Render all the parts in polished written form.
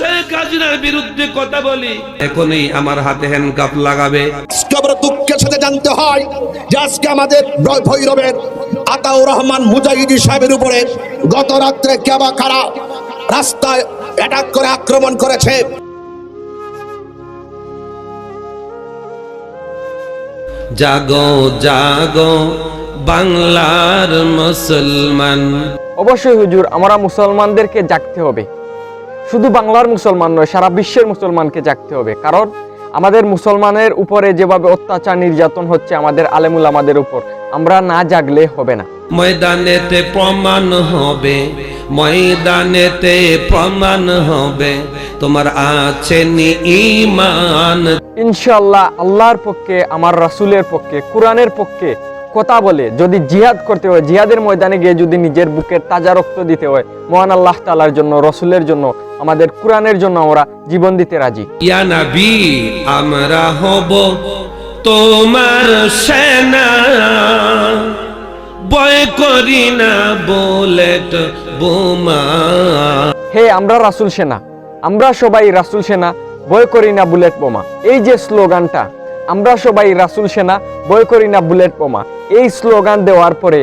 শেখ হাসিনার বিরুদ্ধে কথা বলি, এখনই আমার হাতে হ্যান্ডকাফ লাগাবে। আমরা দুঃখের সাথে জানতে হয় যে আজকে আমাদের ভৈরবের আতাউর রহমান মুজাহিদি সাহেবের উপরে গত রাত্রে কেবা কারা রাস্তায় অ্যাটাক করে আক্রমণ করেছে। জাগো জাগো বাংলার মুসলমান। অবশ্যই হুজুর, আমরা মুসলমানদেরকে জাগতে হবে। শুধু বাংলার মুসলমান নয়, সারা বিশ্বের মুসলমানকে জাগতে হবে। কারণ আমাদের মুসলমানের উপরে যেভাবে অত্যাচার নির্যাতন হচ্ছে আমাদের আলেমুল আমাদের উপর, আমরা না জাগলে হবে না। ময়দানেতে প্রমাণ হবে, ময়দানেতে প্রমাণ হবে তোমার আছে নি ঈমান। ইনশাআল্লাহ আল্লাহর পক্ষে, আমার রাসূলের পক্ষে, কোরআনের পক্ষে কথা বলে যদি জিহাদ করতে হয়, জিহাদের ময়দানে গিয়ে যদি নিজের বুকের তাজা রক্ত দিতে হয়, মহান আল্লাহ তাআলার জন্য, রাসূলের জন্য, আমাদের কোরআনের জন্য আমরা জীবন দিতে রাজি। ইয়া নবী আমরা হব তোমার সেনা, ভয় করি না বুলেট বোমা। হে আমরা রাসূল সেনা, আমরা সবাই রাসূল সেনা, ভয় করি না বুলেট বোমা। এই যে স্লোগানটা, আমরা সবাই রাসূল সেনা, ভয় করি না বুলেট বোমা, এই স্লোগান দেওয়ার পরে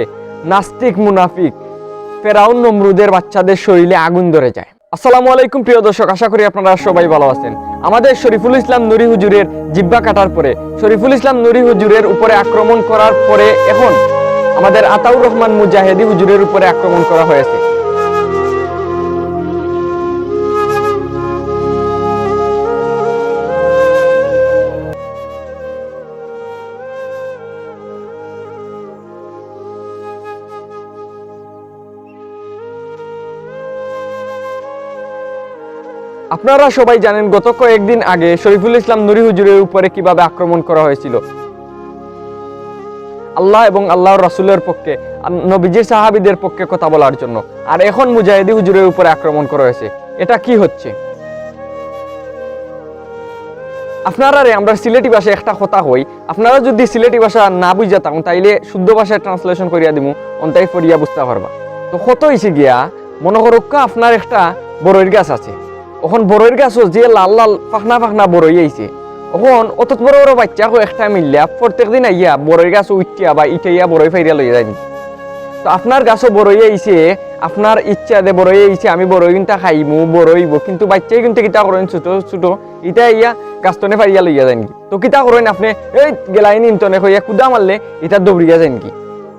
নাস্তিক মুনাফিক ফেরাউন নমরুদের বাচ্চাদের শরীরে আগুন ধরে যায়। আসসালামু আলাইকুম প্রিয় দর্শক, আশা করি আপনারা সবাই ভালো আছেন। আমাদের শরীফুল ইসলাম নুরি হুজুরের জিব্বা কাটার পরে, শরীফুল ইসলাম নুরি হুজুরের উপরে আক্রমণ করার পরে এখন আমাদের আতাউর রহমান মুজাহিদি হুজুরের উপরে আক্রমণ করা হয়েছে। আপনারা সবাই জানেন গত কয়েকদিন আগে শরীফুল ইসলাম নুরি হুজুরের উপরে কিভাবে আক্রমণ করা হয়েছিল আল্লাহ এবং আল্লাহর রাসূলের পক্ষে, নবীজির সাহাবীদের পক্ষে কথা বলার জন্য। আর এখন মুজাহিদি হুজুরের উপরে আক্রমণ করা হয়েছে। এটা কি হচ্ছে? আপনারা আমরা সিলেটি ভাষায় একটা কথা হই, আপনারা যদি সিলেটি ভাষা না বুঝা থাকুন তাইলে শুদ্ধ ভাষায় ট্রান্সলেশন করিয়া দিমু, অন্তাই পড়িয়া বুঝতে পারবা। তো কত হয়েছে গিয়া, মনে করুকা আপনার একটা বড়ইর গাছ আছে, ওখান বড়ইর গাছও যে লাল লাল ফাঁকনা ফাঁকনা বড়ই আইছে, ওখান অত বড় বড় বাচ্চা একটা মিললে প্রত্যেক দিন আইয়া বড়ইর গাছও উঠিয়া বা ইটাইয়া বড়ই ফাইরিয়া লইয়া যায়নি। তো আপনার গাছও বড়ই আইছে, আপনার ইচ্ছা দে বড়ই আইছে, আমি বড়ই কিন্তু খাইমু বড়ইব, কিন্তু বাচ্চাই কিন্তু কিতা করেন ছোট ছোট ইটা ইয়া গাছটনে ফাইরিয়া লইয়া যায় নাকি? তো কিতা করেন আপনি এই গেলাই নিমতনে হইয়া কুদা মারলে এটা দৌড়িয়া যায় নাকি?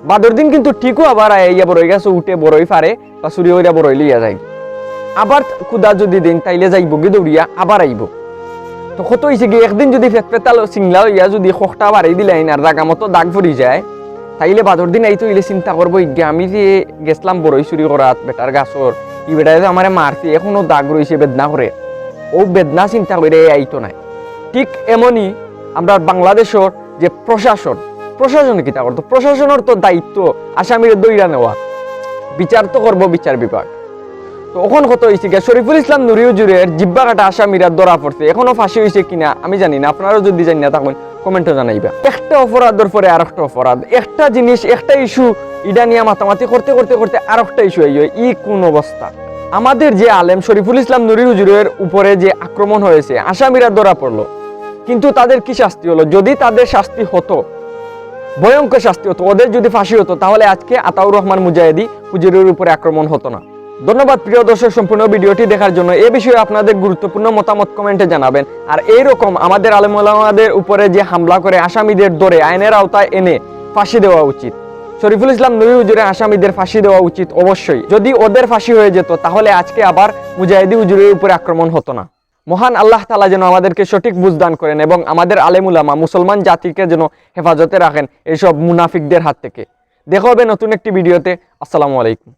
বাদর দিন কিন্তু ঠিকও আবার আইয়া বড়ই গাছও উঠে বড়ই ফারে বা চুরি হইয়া বড়ই লইয়া যায়। আবার কুদা যদি দিন তাইলে যাইব গিয়ে দৌড়িয়া আবার আইব। তো কত হয়েছে গিয়ে একদিন যদি ফেতফেতাল সিংলা হইয়া যদি খোখটা বাড়াই দিলেন আর জাগা মতো দাগ পড়ি যায়, তাইলে বাদর দিন আইতো হইলে চিন্তা করবো আমি যে গেছিলাম বড়ই চুরি করাত বেটার গাছর, ই বেটায় যে আমার মারছে এখনো দাগ রয়েছে বেদনা করে, ও বেদনা চিন্তা করে আইতো নাই। ঠিক এমনই আমরা বাংলাদেশের যে প্রশাসন কিতা করতো, প্রশাসনের তো দায়িত্ব আসামির দইরা নেওয়া, বিচার তো করবো বিচার বিভাগ। তো ওখান কত হয়েছে গিয়া শরীফুল ইসলাম নুরি হুজুরের জিব্বা কাটা আসামিরা ধরা পড়ছে, এখনো ফাঁসি হয়েছে কিনা আমি জানি না, আপনারাও যদি জানি না তখন কমেন্টে জানাইবা। একটা অপরাধের পরে আর একটা অপরাধ, একটা জিনিস একটা ইস্যু ইডা নিয়ে মাতামাতি করতে করতে করতে আর একটা ইস্যু আইয়, ই কোন অবস্থা? আমাদের যে আলেম শরীফুল ইসলাম নুরি হুজুরের উপরে যে আক্রমণ হয়েছে, আসামিরা ধরা পড়লো, কিন্তু তাদের কি শাস্তি হলো? যদি তাদের শাস্তি হতো, ভয়ঙ্কর শাস্তি হতো, ওদের যদি ফাঁসি হতো, তাহলে আজকে আতাউর রহমান মুজাহিদি হুজুরের উপরে আক্রমণ হতো না। ধন্যবাদ প্রিয় দর্শক সম্পূর্ণ ভিডিওটি দেখার জন্য। এই বিষয়ে আপনাদের গুরুত্বপূর্ণ মতামত কমেন্টে জানাবেন। আর এইরকম আমাদের আলেম ওলামাদের উপরে যে হামলা করে আসামিদের ধরে আইনের আওতায় এনে ফাঁসি দেওয়া উচিত। শরীফুল ইসলাম নুরি হুজুরের আসামিদের ফাঁসি দেওয়া উচিত অবশ্যই। যদি ওদের ফাঁসি হয়ে যেত তাহলে আজকে আবার মুজাহিদি হুজুরের উপরে আক্রমণ হতো না। মহান আল্লাহ তাআলা যেন আমাদেরকে সঠিক বুঝদান করেন এবং আমাদের আলেম উলামা মুসলমান জাতিকে যেন হেফাজতে রাখেন এইসব মুনাফিকদের হাত থেকে। দেখা হবে নতুন একটি ভিডিওতে। আসসালামু আলাইকুম।